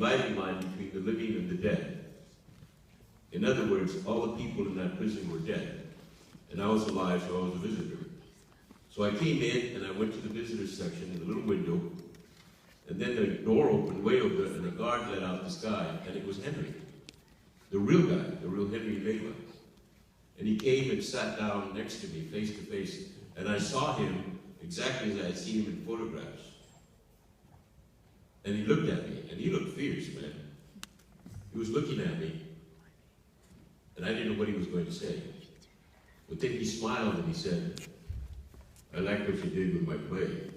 dividing line between the living and the dead. In other words, all the people in that prison were dead, and I was alive, so I was a visitor. So I came in, and I went to the visitors section in the little window, and then the door opened way over, and a guard let out this guy, and it was Henry, the real guy, the real Henry Leyva. And he came and sat down next to me, face to face, and I saw him exactly as I had seen him in photographs. And he looked at me, and he looked fierce, man. He was looking at me, and I didn't know what he was going to say. But then he smiled and he said, "I like what you did with my play."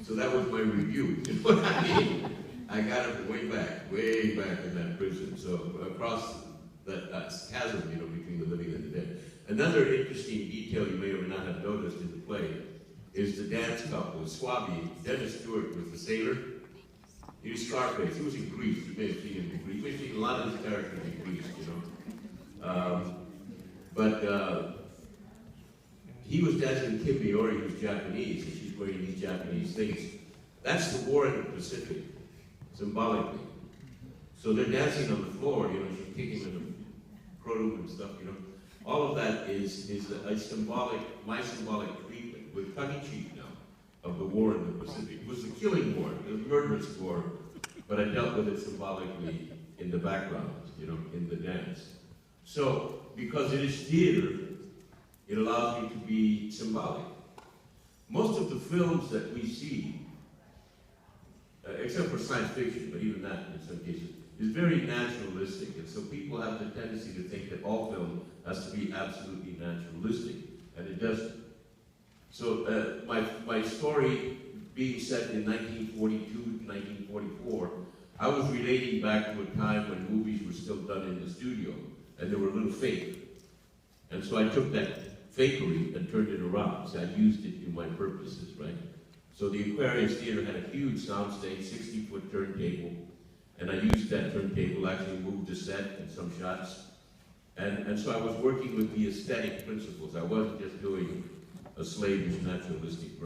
So that was my review. You know what I mean? I got him way back in that prison. So across that chasm, you know, between the living and the dead. Another interesting detail you may or may not have noticed in the play is the dance couple, Swabby. Dennis Stewart was the sailor. He was Scarface. He was in Greece. You may have seen him in Greece. You may have seen a lot of his characters in Greece, you know. He was dancing with Kim Miori, who's Japanese, and she's wearing these Japanese things. That's the war in the Pacific, symbolically. So they're dancing on the floor, you know, she's kicking in the produce and stuff, you know. All of that is a symbolic, my symbolic treatment, with tongue-in-cheek now, of the war in the Pacific. It was a killing war, it was a murderous war, but I dealt with it symbolically in the background, you know, in the dance. So, because it is theater, it allows me to be symbolic. Most of the films that we see, except for science fiction, but even that in some cases, is very naturalistic. And so people have the tendency to think that all film has to be absolutely naturalistic, and it doesn't. So my story being set in 1942 to 1944, I was relating back to a time when movies were still done in the studio, and they were a little fake. And so I took that fakery and turned it around. So I used it in my purposes, right? So the Aquarius Theater had a huge soundstage, 60-foot turntable, and I used that turntable, actually moved the set and some shots. And so I was working with the aesthetic principles. I wasn't just doing a slavish naturalistic